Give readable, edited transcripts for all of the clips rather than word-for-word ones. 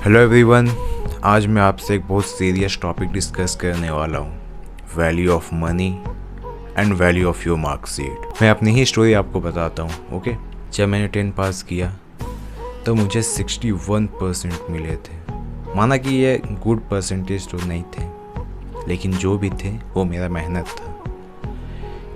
Hello everyone, आज मैं आपसे एक बहुत सीरियस टॉपिक डिस्कस करने वाला हूँ। Value of money and value of your marksheet. मैं अपनी ही स्टोरी आपको बताता हूँ। ओके, जब मैंने 10 पास किया तो मुझे 61% मिले थे। माना कि ये गुड परसेंटेज तो नहीं थे, लेकिन जो भी थे वो मेरा मेहनत था।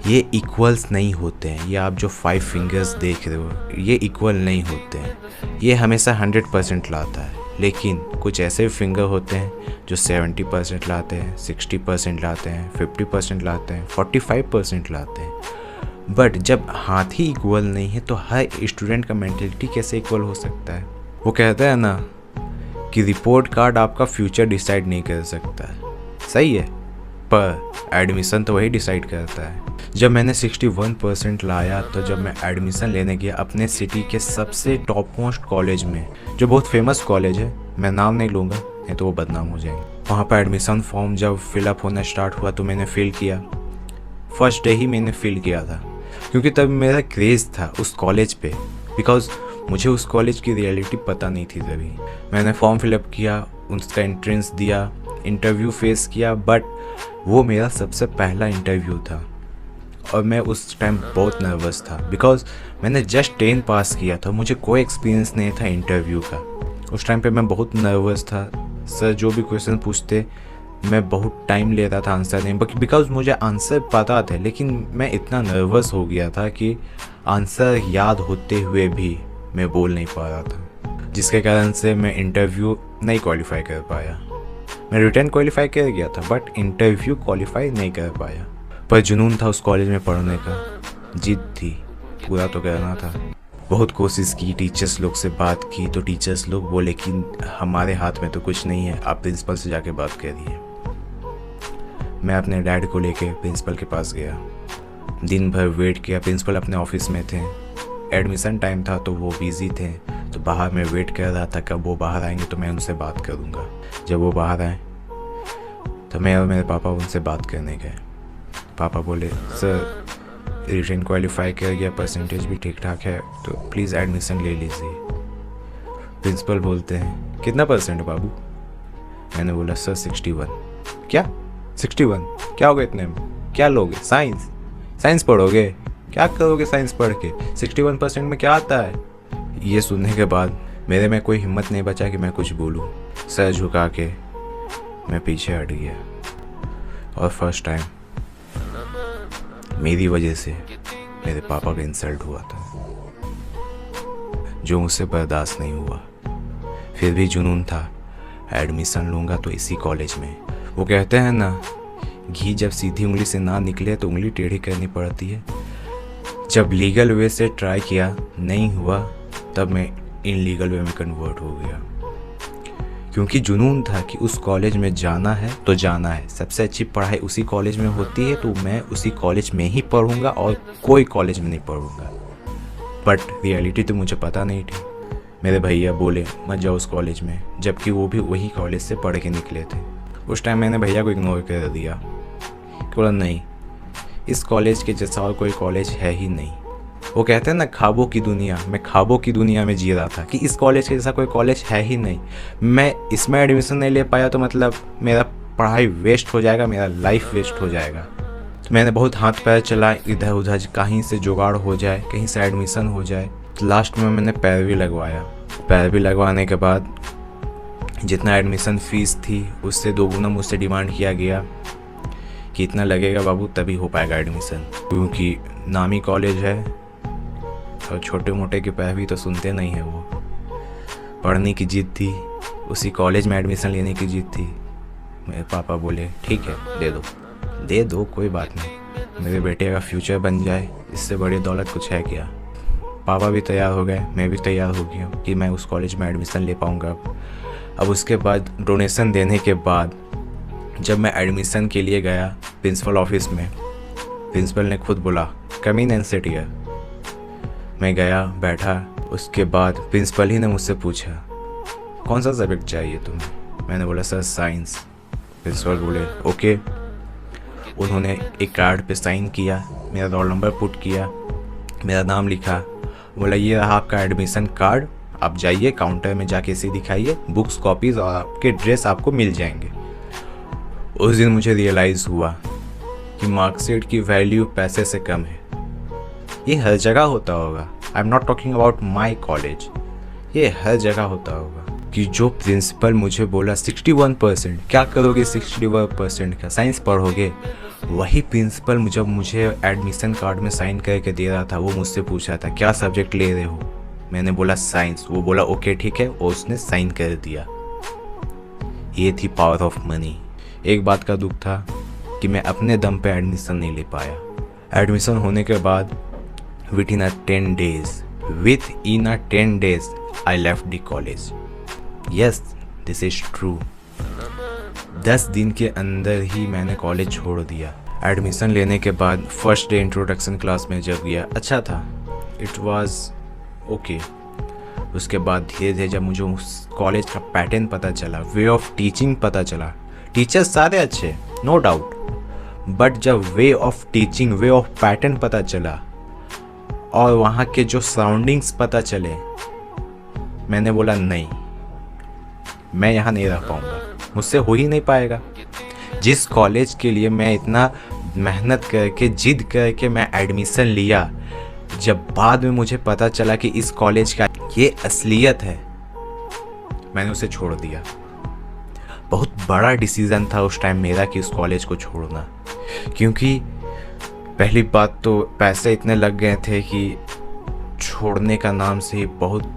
ये इक्वल्स नहीं होते हैं। ये आप जो 5 फिंगर्स देख रहे हो, ये इक्वल नहीं होते हैं। ये हमेशा 100% लाता है, लेकिन कुछ ऐसे फिंगर होते हैं जो 70% लाते हैं, 60% लाते हैं, 50% लाते हैं, 45% लाते हैं। बट जब हाथ ही इक्वल नहीं है तो हर स्टूडेंट का मेंटलिटी कैसे इक्वल हो सकता है? वो कहता है ना कि रिपोर्ट कार्ड आपका फ्यूचर डिसाइड नहीं कर सकता है, सही है, पर एडमिशन तो वही डिसाइड करता है। जब मैंने 61% लाया तो जब मैं एडमिशन लेने गया अपने सिटी के सबसे टॉप मोस्ट कॉलेज में, जो बहुत फेमस कॉलेज है, मैं नाम नहीं लूँगा नहीं तो वो बदनाम हो जाएंगे। वहाँ पर एडमिशन फॉर्म जब फिलअप होना स्टार्ट हुआ तो मैंने फिल किया। फर्स्ट डे ही मैंने फिल किया था, क्योंकि तब मेरा क्रेज़ था उस कॉलेज पे, बिकॉज मुझे उस कॉलेज की रियलिटी पता नहीं थी। तभी मैंने फॉर्म फिलअप किया, उसका एंट्रेंस दिया, इंटरव्यू फेस किया। बट वो मेरा सबसे पहला इंटरव्यू था और मैं उस टाइम बहुत नर्वस था, बिकॉज मैंने जस्ट 10 पास किया था, मुझे कोई एक्सपीरियंस नहीं था इंटरव्यू का। उस टाइम पे मैं बहुत नर्वस था। सर जो भी क्वेश्चन पूछते मैं बहुत टाइम लेता था आंसर नहीं, बिकॉज मुझे आंसर पता थे, लेकिन मैं इतना नर्वस हो गया था कि आंसर याद होते हुए भी मैं बोल नहीं पा रहा था, जिसके कारण से मैं इंटरव्यू नहीं क्वालिफाई कर पाया। मैं रिटर्न क्वालिफाई कर गया था बट इंटरव्यू क्वालिफाई नहीं कर पाया। पर जुनून था उस कॉलेज में पढ़ने का, जिद थी, पूरा तो करना था। बहुत कोशिश की, टीचर्स लोग से बात की तो टीचर्स लोग बोले कि हमारे हाथ में तो कुछ नहीं है, आप प्रिंसिपल से जाके बात करिए। मैं अपने डैड को लेके प्रिंसिपल के पास गया, दिन भर वेट किया। प्रिंसिपल अपने ऑफिस में थे, एडमिशन टाइम था तो वो बिजी थे, तो बाहर मैं वेट कर रहा था कब वो बाहर आएंगे तो मैं उनसे बात करूँगा। जब वो बाहर आए तो मैं और मेरे पापा उनसे बात करने गए। पापा बोले, सर रिटन क्वालिफाई कर गया, परसेंटेज भी ठीक ठाक है, तो प्लीज़ एडमिशन ले लीजिए। प्रिंसिपल बोलते हैं, कितना परसेंट बाबू? मैंने बोला, सर 61। क्या 61? क्या होगा इतने में? क्या लोगे? साइंस? साइंस पढ़ोगे? क्या करोगे साइंस पढ़ के? 61% में क्या आता है? ये सुनने के बाद मेरे में कोई हिम्मत नहीं बचा कि मैं कुछ बोलूँ। सर झुका के मैं पीछे हट गया। और फर्स्ट टाइम मेरी वजह से मेरे पापा का इंसल्ट हुआ था, जो मुझसे बर्दाश्त नहीं हुआ। फिर भी जुनून था, एडमिशन लूँगा तो इसी कॉलेज में। वो कहते हैं ना, घी जब सीधी उंगली से ना निकले तो उंगली टेढ़ी करनी पड़ती है। जब लीगल वे से ट्राई किया, नहीं हुआ, तब मैं इनलीगल वे में कन्वर्ट हो गया, क्योंकि जुनून था कि उस कॉलेज में जाना है तो जाना है। सबसे अच्छी पढ़ाई उसी कॉलेज में होती है, तो मैं उसी कॉलेज में ही पढ़ूंगा और कोई कॉलेज में नहीं पढ़ूंगा। बट रियलिटी तो मुझे पता नहीं थी। मेरे भैया बोले मत जाओ उस कॉलेज में, जबकि वो भी वही कॉलेज से पढ़ के निकले थे। उस टाइम मैंने भैया को इग्नोर कर दिया, बोला नहीं, इस कॉलेज के जैसा और कोई कॉलेज है ही नहीं। वो कहते हैं ना, ख्वाबों की दुनिया, मैं ख्वाबों की दुनिया में जी रहा था कि इस कॉलेज के जैसा कोई कॉलेज है ही नहीं। मैं इसमें एडमिशन नहीं ले पाया तो मतलब मेरा पढ़ाई वेस्ट हो जाएगा, मेरा लाइफ वेस्ट हो जाएगा। तो मैंने बहुत हाथ पैर चलाए, इधर उधर, कहीं से जुगाड़ हो जाए, कहीं से एडमिशन हो जाए। तो लास्ट में मैंने पैरवी लगवाया। पैरवी लगवाने के बाद जितना एडमिशन फ़ीस थी उससे 2 गुना मुझसे डिमांड किया गया कि इतना लगेगा बाबू तभी हो पाएगा एडमिशन, क्योंकि नामी कॉलेज है और छोटे मोटे की पैरवी तो सुनते नहीं है। वो पढ़ने की जिद थी, उसी कॉलेज में एडमिशन लेने की जिद थी। मेरे पापा बोले ठीक है, दे दो कोई बात नहीं, मेरे बेटे का फ्यूचर बन जाए, इससे बड़ी दौलत कुछ है क्या। पापा भी तैयार हो गए, मैं भी तैयार हो गया कि मैं उस कॉलेज में एडमिशन ले पाऊँगा। अब उसके बाद डोनेशन देने के बाद जब मैं एडमिशन के लिए गया प्रिंसिपल ऑफिस में, प्रिंसिपल ने खुद बोला, कम इन एंड सिट हियर। मैं गया, बैठा। उसके बाद प्रिंसिपल ही ने मुझसे पूछा, कौन सा सब्जेक्ट चाहिए तुम्हें? मैंने बोला सर साइंस। प्रिंसिपल बोले ओके। उन्होंने एक कार्ड पे साइन किया, मेरा रोल नंबर पुट किया, मेरा नाम लिखा, बोला ये रहा आपका एडमिशन कार्ड, आप जाइए काउंटर में जाके इसे दिखाइए, बुक्स कॉपीज़ और आपके ड्रेस आपको मिल जाएंगे। उस दिन मुझे रियलाइज़ हुआ कि मार्कशीट की वैल्यू पैसे से कम है। ये हर जगह होता होगा, I am not talking about my college, ये हर जगह होता होगा कि जो प्रिंसिपल मुझे बोला 61%, क्या करोगे 61% का, साइंस पढ़ोगे, वही प्रिंसिपल जब मुझे एडमिशन कार्ड में साइन करके दे रहा था, वो मुझसे पूछ रहा था क्या सब्जेक्ट ले रहे हो, मैंने बोला साइंस, वो बोला ओके ठीक है, और उसने साइन कर दिया। ये थी पावर ऑफ मनी। एक बात का दुख था कि मैं अपने दम पे एडमिशन नहीं ले पाया। एडमिशन होने के बाद with in 10 days I left the college. Yes, this is true. 10 दिन के अंदर ही मैंने कॉलेज छोड़ दिया। एडमिशन लेने के बाद फर्स्ट डे इंट्रोडक्शन क्लास में जब गया, अच्छा था, इट वाज ओके। उसके बाद धीरे धीरे जब मुझे उस कॉलेज का पैटर्न पता चला, वे ऑफ टीचिंग पता चला, टीचर्स सारे अच्छे नो डाउट, बट जब way of teaching, way of pattern पता चला और वहाँ के जो सराउंडिंग्स पता चले, मैंने बोला नहीं, मैं यहाँ नहीं रह पाऊँगा, मुझसे हो ही नहीं पाएगा। जिस कॉलेज के लिए मैं इतना मेहनत करके जिद करके मैं एडमिशन लिया, जब बाद में मुझे पता चला कि इस कॉलेज का ये असलियत है, मैंने उसे छोड़ दिया। बहुत बड़ा डिसीज़न था उस टाइम मेरा कि उस कॉलेज को छोड़ना, क्योंकि पहली बात तो पैसे इतने लग गए थे कि छोड़ने का नाम से ही बहुत,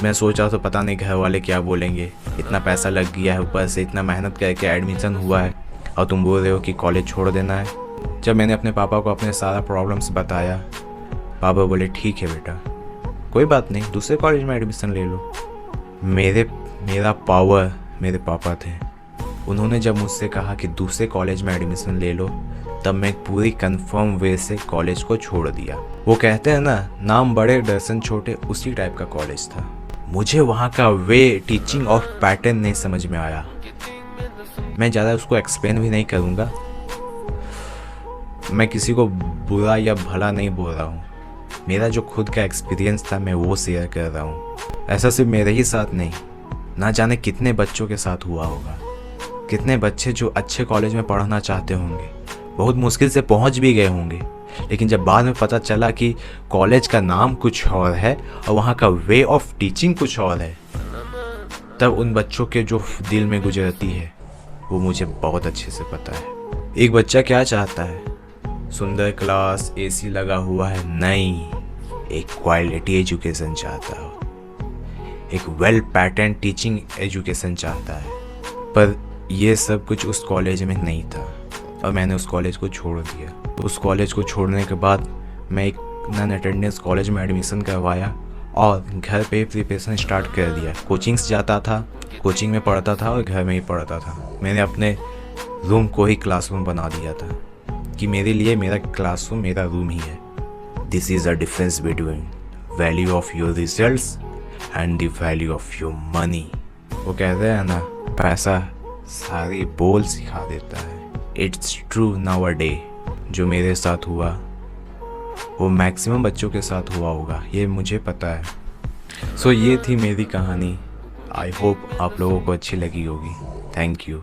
मैं सोचा तो पता नहीं घर वाले क्या बोलेंगे, इतना पैसा लग गया है, ऊपर से इतना मेहनत करके एडमिशन हुआ है और तुम बोल रहे हो कि कॉलेज छोड़ देना है। जब मैंने अपने पापा को अपने सारा प्रॉब्लम्स बताया, पापा बोले ठीक है बेटा, कोई बात नहीं, दूसरे कॉलेज में एडमिशन ले लो। मेरा पावर मेरे पापा थे। उन्होंने जब मुझसे कहा कि दूसरे कॉलेज में एडमिशन ले लो, तब मैं पूरी कंफर्म वे से कॉलेज को छोड़ दिया। वो कहते हैं ना, नाम बड़े दर्शन छोटे, उसी टाइप का कॉलेज था। मुझे वहाँ का वे टीचिंग ऑफ पैटर्न नहीं समझ में आया। मैं ज़्यादा उसको एक्सप्लेन भी नहीं करूँगा, मैं किसी को बुरा या भला नहीं बोल रहा हूँ, मेरा जो खुद का एक्सपीरियंस था मैं वो शेयर कर रहा हूँ। ऐसा सिर्फ मेरे ही साथ नहीं, ना जाने कितने बच्चों के साथ हुआ होगा। कितने बच्चे जो अच्छे कॉलेज में पढ़ना चाहते होंगे, बहुत मुश्किल से पहुंच भी गए होंगे, लेकिन जब बाद में पता चला कि कॉलेज का नाम कुछ और है और वहाँ का वे ऑफ टीचिंग कुछ और है, तब उन बच्चों के जो दिल में गुजरती है वो मुझे बहुत अच्छे से पता है। एक बच्चा क्या चाहता है, सुंदर क्लास, एसी लगा हुआ है, नहीं, एक क्वालिटी एजुकेशन चाहता है, एक वेल पैटर्न टीचिंग एजुकेशन चाहता है। पर ये सब कुछ उस कॉलेज में नहीं था और मैंने उस कॉलेज को छोड़ दिया। उस कॉलेज को छोड़ने के बाद मैं एक नॉन अटेंडेंस कॉलेज में एडमिशन करवाया और घर पे प्रिपरेशन स्टार्ट कर दिया। कोचिंग्स जाता था, कोचिंग में पढ़ता था और घर में ही पढ़ता था। मैंने अपने रूम को ही क्लासरूम बना दिया था कि मेरे लिए मेरा क्लासरूम मेरा रूम ही है। This is a difference between value of your results and the value of your money. वो कहते हैं ना, पैसा सारी बोल सिखा देता है। It's true nowadays. जो मेरे साथ हुआ वो मैक्सिमम बच्चों के साथ हुआ होगा, ये मुझे पता है। सो ये थी मेरी कहानी। आई होप आप लोगों को अच्छी लगी होगी। Thank you.